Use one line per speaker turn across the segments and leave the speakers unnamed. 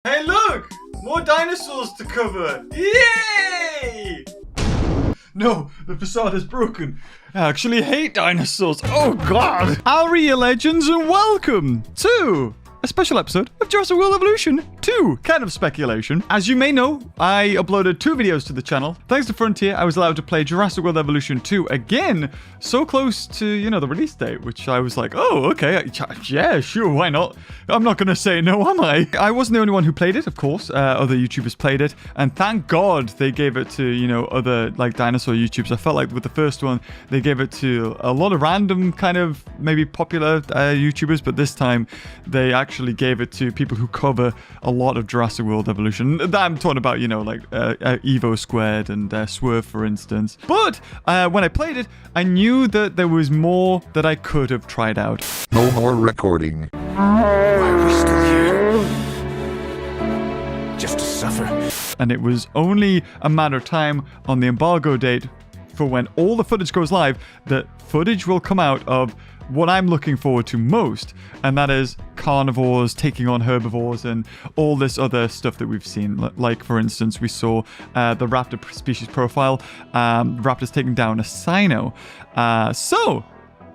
Hey look! More dinosaurs to cover! Yay! No, the facade is broken. I actually hate dinosaurs. Oh god! Howdy, legends, and welcome to a special episode of Jurassic World Evolution 2, kind of speculation. As you may know, I uploaded 2 videos to the channel. Thanks to Frontier, I was allowed to play Jurassic World Evolution 2 again, so close to, you know, the release date, which I was like, oh, okay, yeah, sure, why not? I'm not gonna say no, am I? I wasn't the only one who played it, of course. Other YouTubers played it, and thank God they gave it to, you know, other, like, dinosaur YouTubers. I felt like with the first one, they gave it to a lot of random kind of, maybe popular YouTubers, but this time, they actually gave it to people who cover a lot of Jurassic World Evolution. I'm talking about, you know, like Evo Squared and Swerve, for instance. But when I played it, I knew that there was more that I could have tried out.
No more recording.
Why are we still here? Just to suffer.
And it was only a matter of time on the embargo date for when all the footage goes live that footage will come out of what I'm looking forward to most, and that is carnivores taking on herbivores and all this other stuff that we've seen. Like, for instance, we saw the raptor species profile, raptors taking down a cyno. So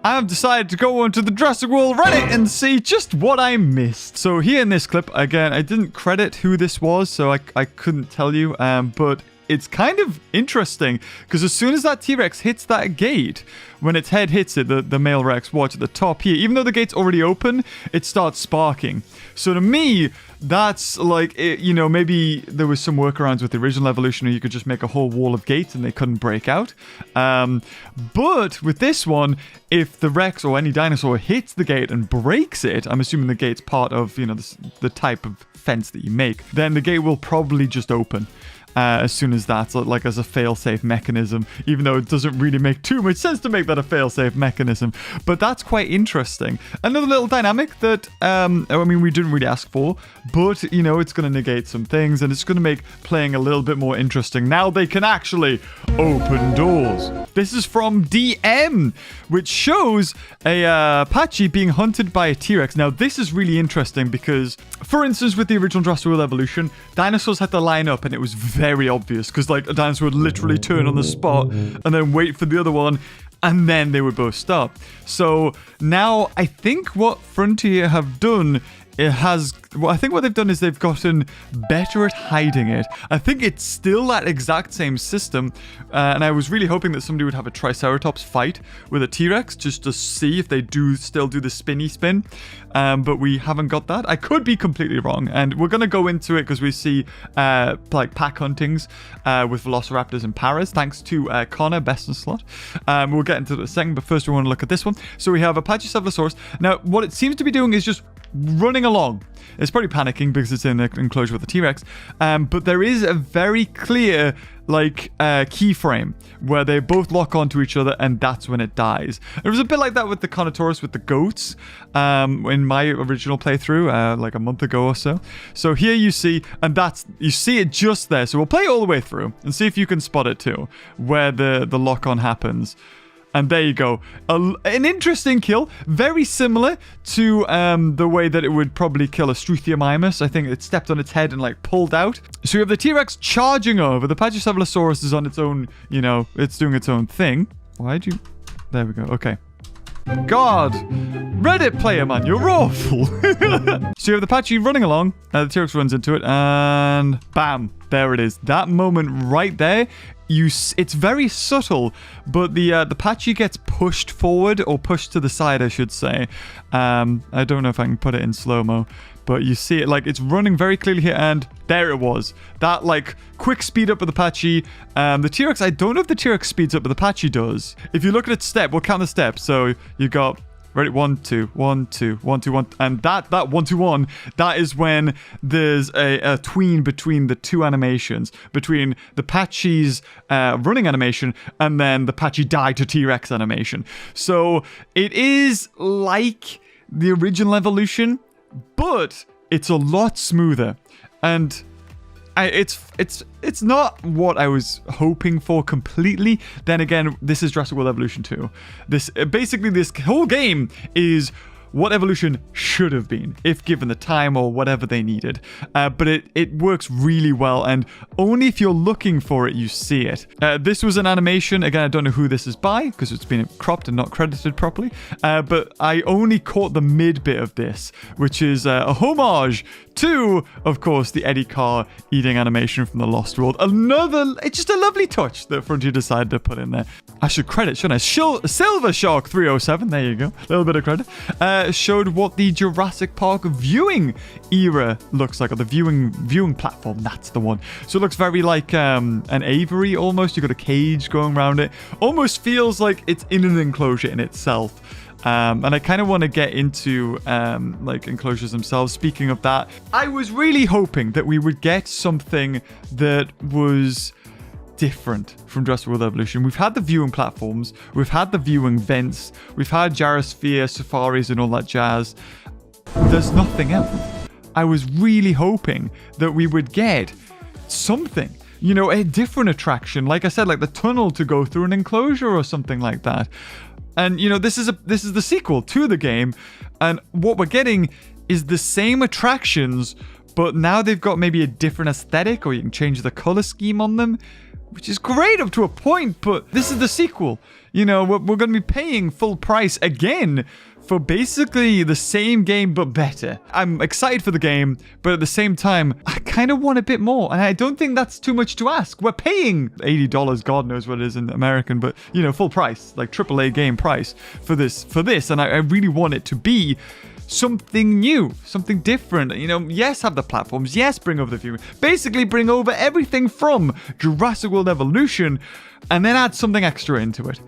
I've decided to go onto the Jurassic World Reddit and see just what I missed. So here in this clip, again, I didn't credit who this was, so I couldn't tell you, but it's kind of interesting because as soon as that T-Rex hits that gate, when its head hits it, the male Rex, watch at the top here, even though the gate's already open, it starts sparking. So to me, that's like, you know, maybe there was some workarounds with the original Evolution where you could just make a whole wall of gates and they couldn't break out. But with this one, if the Rex or any dinosaur hits the gate and breaks it, I'm assuming the gate's part of, you know, the type of fence that you make, then the gate will probably just open. As soon as that's like as a fail-safe mechanism, even though it doesn't really make too much sense to make that a fail-safe mechanism. But that's quite interesting. Another little dynamic that, I mean, we didn't really ask for, but, you know, it's going to negate some things and it's going to make playing a little bit more interesting. Now they can actually open doors. This is from DM, which shows a Apache being hunted by a T-Rex. Now, this is really interesting because, for instance, with the original Jurassic World Evolution, dinosaurs had to line up and it was very obvious because, like, a dinosaur would literally turn on the spot and then wait for the other one and then they would both stop. So now I think what Frontier have done, I think what they've done is they've gotten better at hiding it. I think it's still that exact same system, and I was really hoping that somebody would have a Triceratops fight with a T-Rex just to see if they do still do the spinny spin, but we haven't got that. I could be completely wrong, and we're going to go into it because we see like pack huntings with Velociraptors and Paras, thanks to Connor, best in slot. We'll get into it in a second, but first we want to look at this one. So we have Apache Cephalosaurus. Now, what it seems to be doing is just running along. It's probably panicking because it's in the enclosure with the T-Rex, but there is a very clear, like, keyframe where they both lock onto each other and that's when it dies. It was a bit like that with the Carnotaurus with the goats in my original playthrough like a month ago or so. So here you see, and you see it just there. So we'll play it all the way through and see if you can spot it too, where the lock-on happens. And there you go. An interesting kill. Very similar to the way that it would probably kill a Struthiomimus. I think it stepped on its head and, like, pulled out. So you have the T-Rex charging over. The Pachycephalosaurus is on its own, you know, it's doing its own thing. Why'd you... There we go. Okay. God. Reddit player, man. You're awful. So you have the Apache running along. The T-Rex runs into it. And bam. There it is. That moment right there. It's very subtle, but the Apache gets pushed forward, or pushed to the side, I should say. I don't know if I can put it in slow-mo, but you see it, like, it's running very clearly here, and there it was. That, like, quick speed up with the Apache. The T-Rex, I don't know if the T-Rex speeds up, but the Apache does. If you look at its step, we'll count the steps. So you got... Ready? 1, 2, 1, 2, 1, 2, 1. And that 1, 2, 1, that is when there's a tween between the two animations, between the Apache's running animation and then the Apache die to T-Rex animation. So it is like the original Evolution, but it's a lot smoother. And it's not what I was hoping for completely. Then again, this is Jurassic World Evolution 2. This whole game is what evolution should have been if given the time or whatever they needed. But it works really well, and only if you're looking for it you see it. This was an animation. Again, I don't know who this is by because it's been cropped and not credited properly, but I only caught the mid bit of this, which is a homage to, of course, the Eddie Carr eating animation from The Lost World. It's just a lovely touch that Frontier decided to put in there. I should credit, shouldn't I? Silver Shark 307, there you go, a little bit of credit, showed what the Jurassic Park viewing era looks like, or the viewing platform, that's the one. So it looks very like an aviary almost. You've got a cage going around it. Almost feels like it's in an enclosure in itself. And I kind of want to get into like enclosures themselves. Speaking of that, I was really hoping that we would get something that was different from Jurassic World Evolution. We've had the viewing platforms, we've had the viewing vents, we've had gyrosphere, safaris and all that jazz. There's nothing else. I was really hoping that we would get something, you know, a different attraction. Like I said, like the tunnel to go through an enclosure or something like that. And, you know, this is the sequel to the game. And what we're getting is the same attractions, but now they've got maybe a different aesthetic, or you can change the color scheme on them, which is great up to a point, but this is the sequel. You know, we're going to be paying full price again for basically the same game, but better. I'm excited for the game, but at the same time, I kind of want a bit more. And I don't think that's too much to ask. We're paying $80, God knows what it is in American, but, you know, full price, like AAA game price for this. And I really want it to be something new, something different. You know, yes, have the platforms, yes, bring over the viewing, basically bring over everything from Jurassic World Evolution, and then add something extra into it.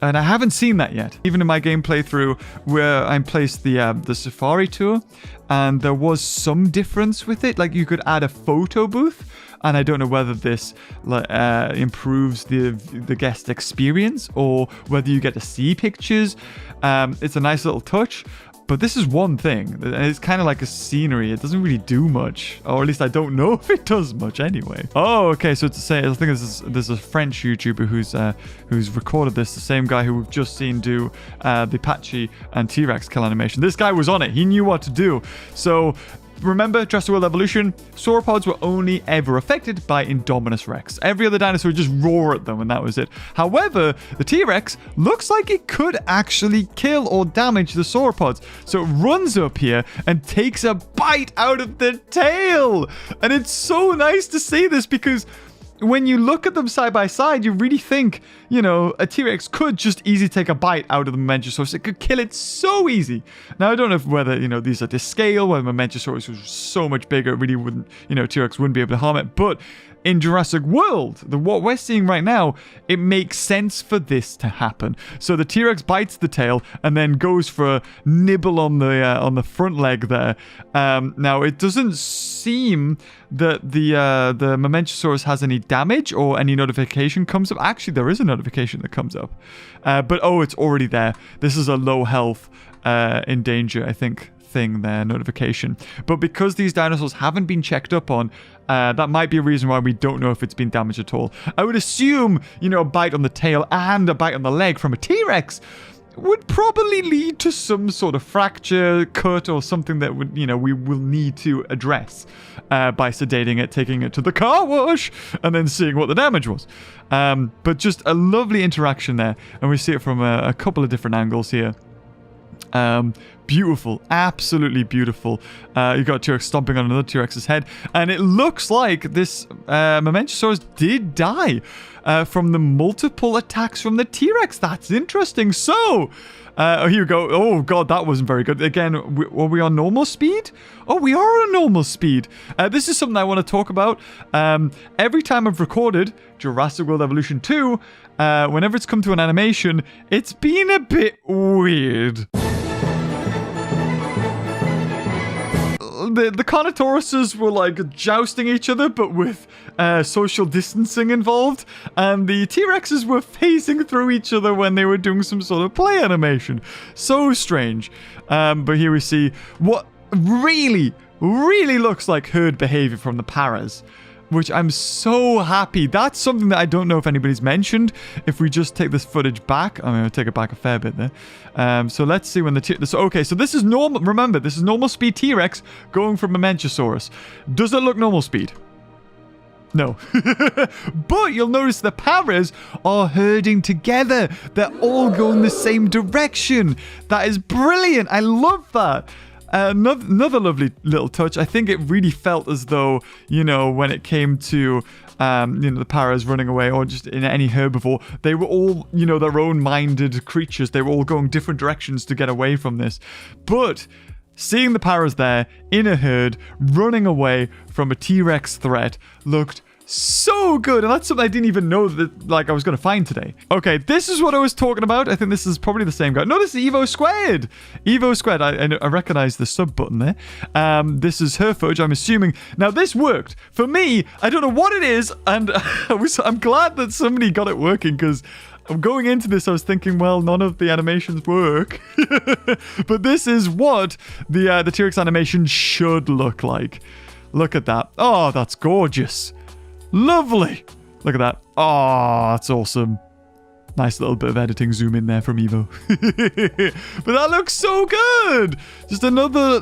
And I haven't seen that yet. Even in my game playthrough, where I placed the Safari Tour, and there was some difference with it. Like, you could add a photo booth, and I don't know whether this improves the guest experience or whether you get to see pictures. It's a nice little touch. But this is one thing. It's kind of like a scenery. It doesn't really do much. Or at least I don't know if it does much anyway. Oh, okay. So to say, I think there's a French YouTuber who's recorded this. The same guy who we've just seen do the Apache and T-Rex kill animation. This guy was on it. He knew what to do. So remember, Jurassic World Evolution, sauropods were only ever affected by Indominus Rex. Every other dinosaur would just roar at them, and that was it. However, the T-Rex looks like it could actually kill or damage the sauropods. So it runs up here and takes a bite out of the tail. And it's so nice to see this, because when you look at them side by side, you really think, you know, a T-Rex could just easily take a bite out of the Mamentosaurus. It could kill it so easy. Now, I don't know whether, you know, these are to scale, whether Mamentosaurus was so much bigger, it really wouldn't, you know, T-Rex wouldn't be able to harm it. But in Jurassic World, what we're seeing right now, it makes sense for this to happen. So the T-Rex bites the tail and then goes for a nibble on the front leg there. Now, it doesn't seem that the Mamentosaurus has any damage or any notification comes up. Actually, there is a notification that comes up. But, oh, it's already there. This is a low health, in danger, I think, thing there, notification. But because these dinosaurs haven't been checked up on, that might be a reason why we don't know if it's been damaged at all. I would assume, you know, a bite on the tail and a bite on the leg from a T-Rex would probably lead to some sort of fracture, cut, or something that would, you know, we will need to address by sedating it, taking it to the car wash, and then seeing what the damage was. But just a lovely interaction there, and we see it from a couple of different angles here. Beautiful, absolutely beautiful. You got a T-Rex stomping on another T-Rex's head, and it looks like this Mamentosaurus did die from the multiple attacks from the T-Rex. That's interesting. So, here we go. Oh god, that wasn't very good. Again, were we on normal speed? Oh, we are on normal speed. This is something I want to talk about. Every time I've recorded Jurassic World Evolution 2, whenever it's come to an animation, it's been a bit weird. The Carnotauruses were like jousting each other, but with social distancing involved, and the T-Rexes were phasing through each other when they were doing some sort of play animation. So strange. But here we see what really looks like herd behavior from the Paras. which I'm so happy. That's something that I don't know if anybody's mentioned. If we just take this footage back, I'm going to take it back a fair bit there. So let's see when okay, so this is normal. Remember, this is normal speed T-Rex going from a Mamenchisaurus. Does it look normal speed? No. But you'll notice the paras are herding together. They're all going the same direction. That is brilliant. I love that. Another lovely little touch. I think it really felt as though, you know, when it came to, the paras running away or just in any herbivore, they were all, you know, their own minded creatures. They were all going different directions to get away from this. But seeing the paras there in a herd running away from a T-Rex threat looked so good, and that's something I didn't even know that I was going to find today. Okay, this is what I was talking about. I think this is probably the same guy. No, this is Evo Squared. Evo Squared. I recognize the sub button there. This is her footage, I'm assuming. Now, this worked. For me, I don't know what it is, and I'm glad that somebody got it working, because going into this, I was thinking, well, none of the animations work. But this is what the T-Rex animation should look like. Look at that. Oh, that's gorgeous. Lovely. Look at that. Oh, that's awesome. Nice little bit of editing zoom in there from Evo. But that looks so good. Just another,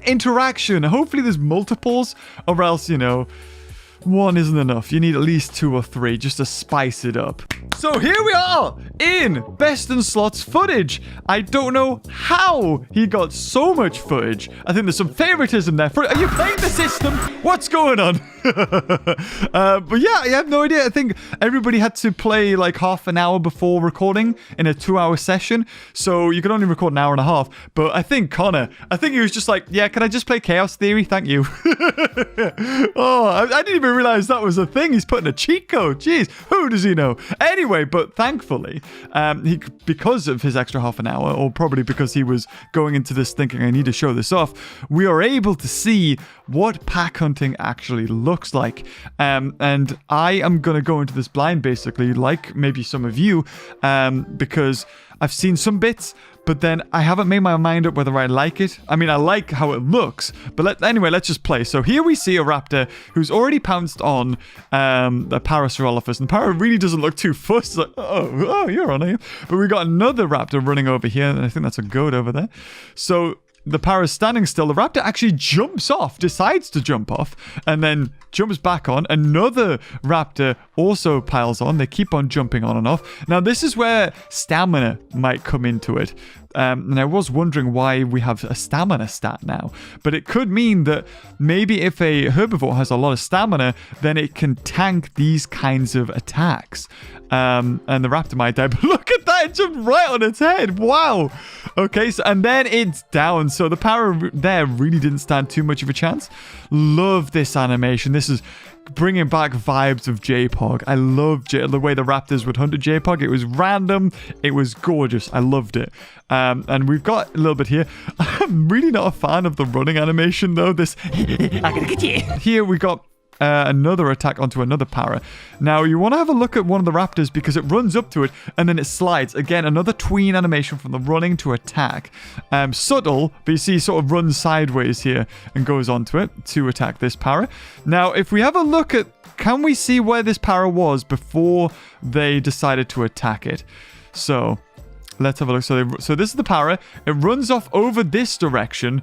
interaction. Hopefully there's multiples, or else, you know, one isn't enough. You need at least 2 or 3 just to spice it up. So here we are in Best in Slots footage. I don't know how he got so much footage. I think there's some favoritism there. Are you playing the system? What's going on? But yeah, I have no idea. I think everybody had to play like half an hour before recording in a 2-hour session. So you can only record an hour and a half. But I think Connor, he was just like, yeah, can I just play Chaos Theory? Thank you. Oh, I didn't even realize that was a thing. He's putting a cheat code. Jeez, who does he know? Anyway, but thankfully, because of his extra half an hour, or probably because he was going into this thinking, I need to show this off, we are able to see what pack hunting actually looks like. And I am going to go into this blind, basically, like maybe some of you, because I've seen some bits, but then I haven't made my mind up whether I like it. I mean, I like how it looks, but anyway, let's just play. So here we see a raptor who's already pounced on a Parasaurolophus, and the para really doesn't look too fussed. It's like, oh, you're on here. But we got another raptor running over here, and I think that's a goat over there. So the para's standing still. The raptor actually jumps off, decides to jump off, and then jumps back on. Another raptor also piles on. They keep on jumping on and off. Now, this is where stamina might come into it. And I was wondering why we have a stamina stat now. But it could mean that maybe if a herbivore has a lot of stamina, then it can tank these kinds of attacks. And the raptor might die. But look at that. It jumped right on its head. Wow. Okay, so and then it's down. So the para there really didn't stand too much of a chance. Love this animation. This is bringing back vibes of J-Pog. I love the way the raptors would hunt a J-Pog. It was random. It was gorgeous. I loved it. And we've got a little bit here. I'm really not a fan of the running animation, though. This I'm gonna get you. Here we got another attack onto another para. Now, you want to have a look at one of the raptors because it runs up to it and then it slides. Again, another tween animation from the running to attack. Subtle, but you see it sort of runs sideways here and goes onto it to attack this para. Now, if we have a look at, can we see where this para was before they decided to attack it? So, let's have a look. So this is the para. It runs off over this direction.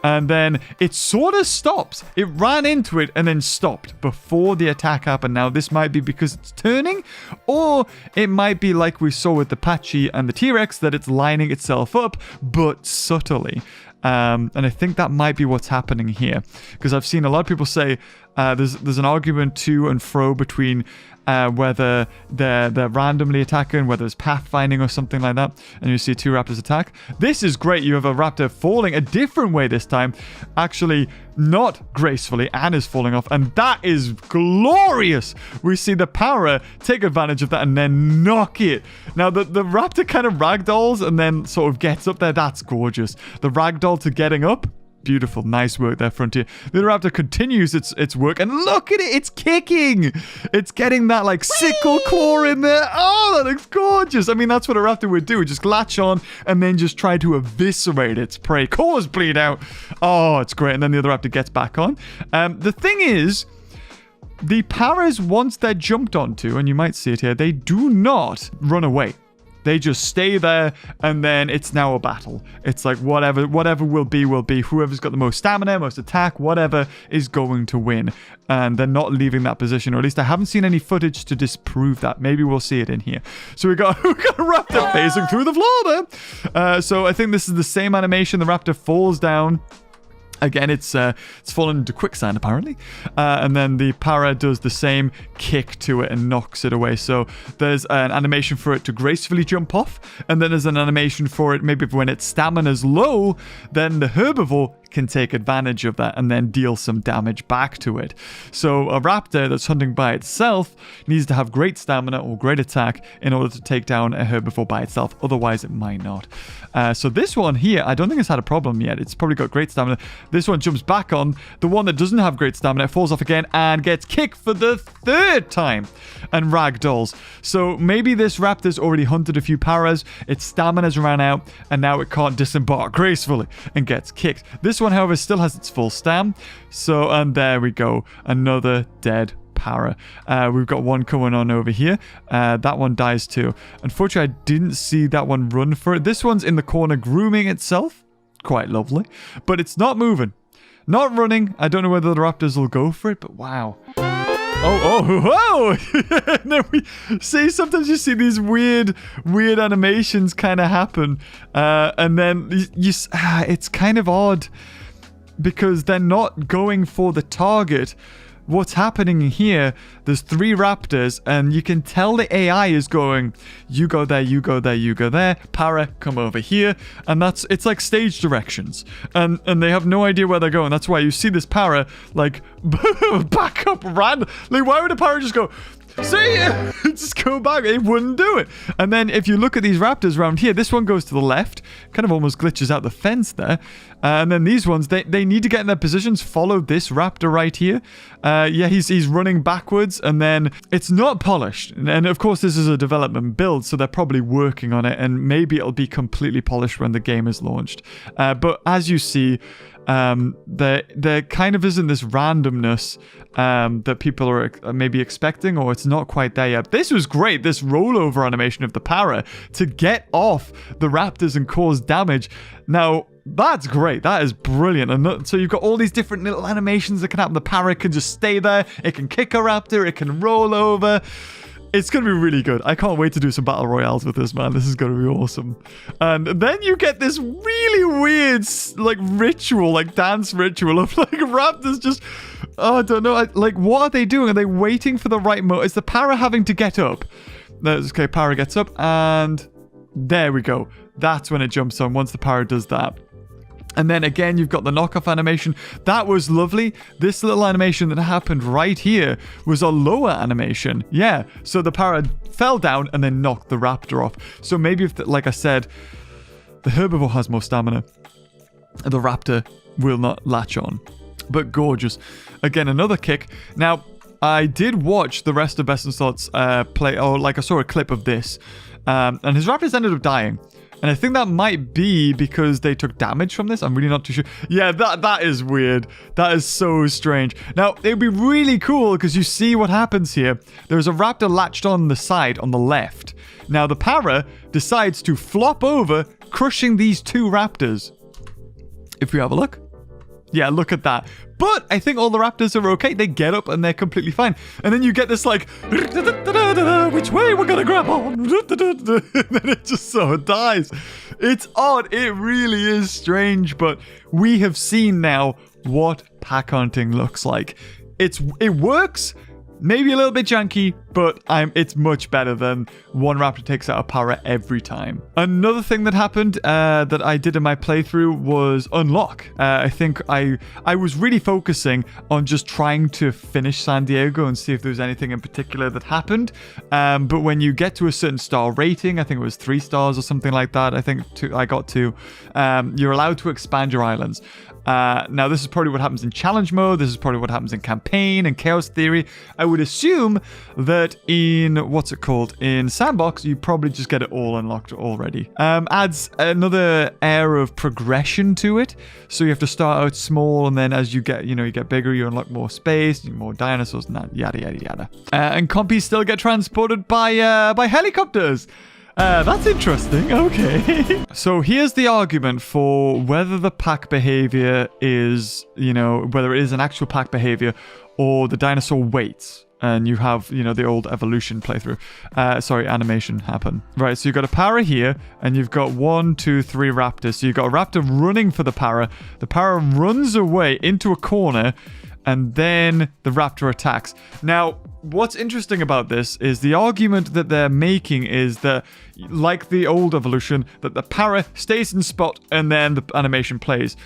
And then it sort of stops. It ran into it and then stopped before the attack happened. Now, this might be because it's turning, or it might be like we saw with the Patchy and the T-Rex, that it's lining itself up, but subtly. And I think that might be what's happening here. Because I've seen a lot of people say there's an argument to and fro between whether they're randomly attacking, whether it's pathfinding or something like that, and you see 2 raptors attack. This is great. You have a raptor falling a different way this time, actually not gracefully, and is falling off, and that is glorious. We see the para take advantage of that and then knock it. Now, the raptor kind of ragdolls and then sort of gets up there. That's gorgeous. The ragdoll to getting up. Beautiful. Nice work there, Frontier. The raptor continues its work, and look at it. It's kicking. It's getting that, like, sickle claw in there. Oh, that looks gorgeous. I mean, that's what a raptor would do. Just latch on and then just try to eviscerate its prey. Cause bleed out. Oh, it's great. And then the other raptor gets back on. The thing is, the paras, once they're jumped onto, and you might see it here, they do not run away. They just stay there, and then it's now a battle. It's like whatever will be. Whoever's got the most stamina, most attack, whatever is going to win. And they're not leaving that position, or at least I haven't seen any footage to disprove that. Maybe we'll see it in here. So we got a raptor phasing through the floor there. So I think this is the same animation. The raptor falls down. Again, it's fallen into quicksand, apparently. And then the para does the same kick to it and knocks it away. So there's an animation for it to gracefully jump off. And then there's an animation for it, maybe when its stamina's low, then the herbivore can take advantage of that and then deal some damage back to it. So a raptor that's hunting by itself needs to have great stamina or great attack in order to take down a herbivore by itself. Otherwise, it might not. So this one here, I don't think it's had a problem yet. It's probably got great stamina. This one jumps back on. The one that doesn't have great stamina falls off again and gets kicked for the third time and ragdolls. So maybe this raptor's already hunted a few paras. Its stamina's ran out and now it can't disembark gracefully and gets kicked. This one, however, still has its full stam. So, and there we go. Another dead para. We've got one coming on over here. That one dies too. Unfortunately, I didn't see that one run for it. This one's in the corner grooming itself. Quite lovely. But it's not moving. Not running. I don't know whether the raptors will go for it, but wow. Oh, and then we see, sometimes you see these weird animations kind of happen. And then it's kind of odd because they're not going for the target. What's happening here, there's 3 raptors, and you can tell the AI is going, you go there, you go there, you go there, para, come over here, and it's like stage directions, and they have no idea where they're going. That's why you see this para, like, back up randomly. Like, why would a para just go, see, just go back? It wouldn't do it. And then if you look at these raptors around here, this one goes to the left, kind of almost glitches out the fence there. And then these ones, they need to get in their positions, follow this raptor right here. Yeah, he's running backwards, and then it's not polished. And of course, this is a development build, so they're probably working on it, and maybe it'll be completely polished when the game is launched. But as you see, there kind of isn't this randomness that people are maybe expecting, or it's not quite there yet. This was great, this rollover animation of the para to get off the raptors and cause damage. Now, that's great. That is brilliant. And so you've got all these different little animations that can happen. The para can just stay there. It can kick a raptor. It can roll over. It's going to be really good. I can't wait to do some battle royales with this, man. This is going to be awesome. And then you get this really weird, like, ritual, like, dance ritual of, like, raptors just... Oh, I don't know. Like, what are they doing? Are they waiting for the right moment? Is the para having to get up? Okay, para gets up, and there we go. That's when it jumps on, once the para does that. And then again, you've got the knockoff animation. That was lovely. This little animation that happened right here was a lower animation. Yeah, so the para fell down and then knocked the raptor off. So maybe, if, like I said, the herbivore has more stamina, the raptor will not latch on. But gorgeous. Again, another kick. Now, I did watch the rest of Best in Slots play, or like I saw a clip of this, and his raptors ended up dying. And I think that might be because they took damage from this. I'm really not too sure. Yeah, that is weird. That is so strange. Now, it'd be really cool because you see what happens here. There's a raptor latched on the side on the left. Now, the para decides to flop over, crushing these 2 raptors. If we have a look. Yeah, look at that. But I think all the raptors are okay. They get up and they're completely fine. And then you get this like, which way we're gonna grab on? And then it just so dies. It's odd. It really is strange. But we have seen now what pack hunting looks like. It works. Maybe a little bit janky, but it's much better than one raptor takes out a para every time. Another thing that happened that I did in my playthrough was unlock. I think I was really focusing on just trying to finish San Diego and see if there was anything in particular that happened. But when you get to a certain star rating, I think it was 3 stars or something like that. I think I got 2. You're allowed to expand your islands. Now, this is probably what happens in challenge mode. This is probably what happens in campaign and chaos theory. I would assume that But in, what's it called? In Sandbox, you probably just get it all unlocked already. Adds another air of progression to it. So you have to start out small, and then as you get, you get bigger, you unlock more space, more dinosaurs, and that, yada, yada, yada. And compies still get transported by helicopters. That's interesting. Okay. So here's the argument for whether the pack behavior is, whether it is an actual pack behavior or the dinosaur waits. And you have, the old evolution playthrough. Animation happen. Right, so you've got a para here, and you've got 1, 2, 3 raptors. So you've got a raptor running for the para. The para runs away into a corner, and then the raptor attacks. Now, what's interesting about this is the argument that they're making is that, like the old evolution, that the para stays in spot and then the animation plays.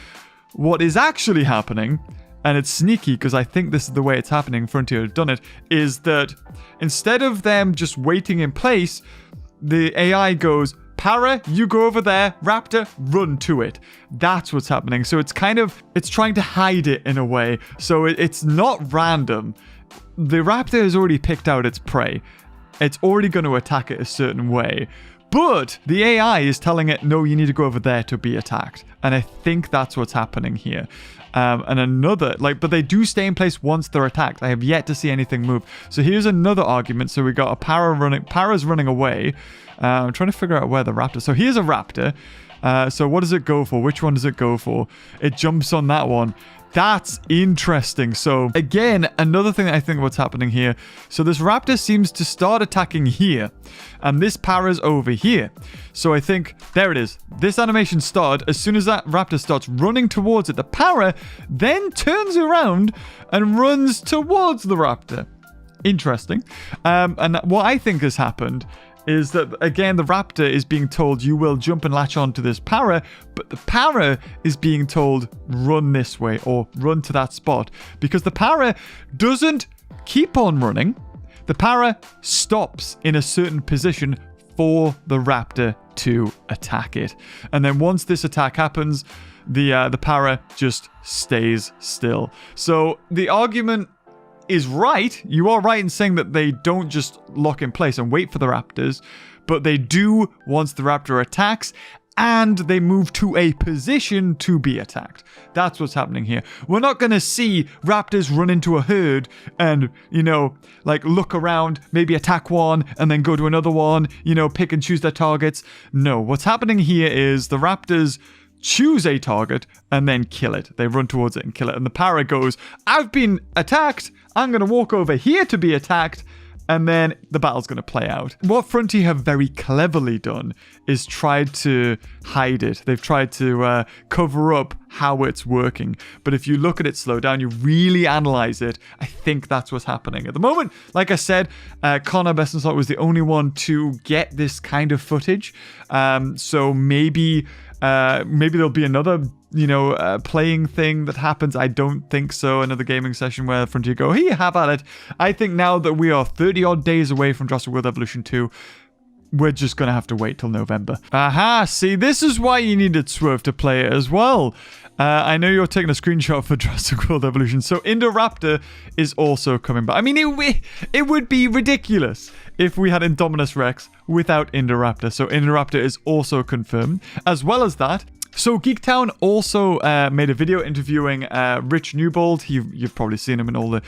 What is actually happening, and it's sneaky because I think this is the way it's happening, Frontier have done it, is that instead of them just waiting in place, the AI goes, para, you go over there, raptor, run to it. That's what's happening. So it's trying to hide it in a way. So it's not random. The raptor has already picked out its prey. It's already going to attack it a certain way. But the AI is telling it, no, you need to go over there to be attacked. And I think that's what's happening here. But they do stay in place once they're attacked. I have yet to see anything move. So here's another argument. So we got a para's running away. I'm trying to figure out where the raptor. So here's a raptor. So what does it go for? Which one does it go for? It jumps on that one. That's interesting. So again, another thing that I think what's happening here. So this raptor seems to start attacking here, and this para's over here. So I think, there it is. This animation started. As soon as that raptor starts running towards it, the para then turns around and runs towards the raptor. Interesting. And what I think has happened is that, again, the raptor is being told you will jump and latch onto this para, but the para is being told run this way or run to that spot, because the para doesn't keep on running. The para stops in a certain position for the raptor to attack it. And then once this attack happens, the para just stays still. So the argument is right. You are right in saying that they don't just lock in place and wait for the raptors, but they do once the raptor attacks, and they move to a position to be attacked. That's what's happening here. We're not going to see raptors run into a herd and, look around, maybe attack one and then go to another one, pick and choose their targets. No, what's happening here is the raptors choose a target and then kill it. They run towards it and kill it. And the para goes, I've been attacked. I'm going to walk over here to be attacked. And then the battle's going to play out. What Frontier have very cleverly done is tried to hide it. They've tried to cover up how it's working. But if you look at it slow down, you really analyze it, I think that's what's happening. At the moment, like I said, Connor Bessenslot was the only one to get this kind of footage. So maybe there'll be another playing thing that happens. I don't think so. Another gaming session where Frontier go, hey, have at it. I think now that we are 30 odd days away from Jurassic World Evolution 2, we're just going to have to wait till November. Aha, see, this is why you needed Swerve to play it as well. I know you're taking a screenshot for Jurassic World Evolution. So Indoraptor is also coming back. I mean, it would be ridiculous if we had Indominus Rex without Indoraptor. So Indoraptor is also confirmed. As well as that, so Geektown also made a video interviewing Rich Newbold. You've probably seen him in all the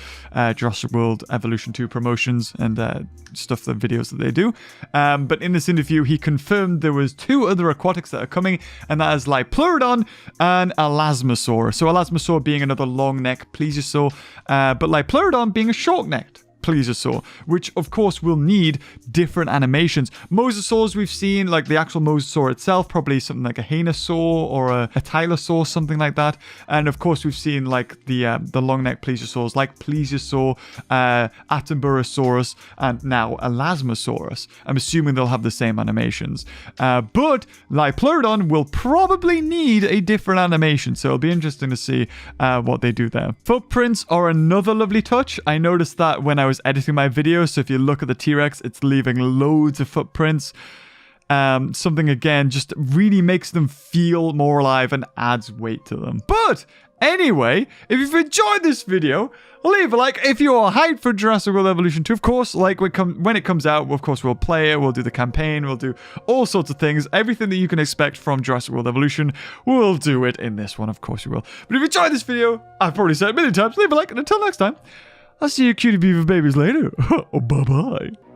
Jurassic World Evolution 2 promotions and stuff, the videos that they do. But in this interview, he confirmed there was 2 other aquatics that are coming, and that is Liopleurodon and Elasmosaurus. So Elasmosaur being another long-neck plesiosaur, but Liopleurodon being a short-necked plesiosaur, which of course will need different animations. Mosasaurs we've seen, like the actual mosasaur itself, probably something like a Hanosaur or a Tylosaur, something like that. And of course we've seen like the long neck plesiosaurs like Plesiosaur, Attenborosaurus, and now Elasmosaurus. I'm assuming they'll have the same animations. But Liopleurodon will probably need a different animation, so it'll be interesting to see what they do there. Footprints are another lovely touch. I noticed that when I was editing my video, so if you look at the T-Rex, it's leaving loads of footprints. Something, again, just really makes them feel more alive and adds weight to them. But Anyway, if you've enjoyed this video, leave a like. If you are hyped for Jurassic World Evolution 2, of course, like when it comes out, of course, we'll play it, we'll do the campaign, we'll do all sorts of things. Everything that you can expect from Jurassic World Evolution, we'll do it in this one, of course we will. But if you enjoyed this video, I've probably said it a million times, leave a like, and until next time, I'll see you cutie beaver babies later. Bye-bye.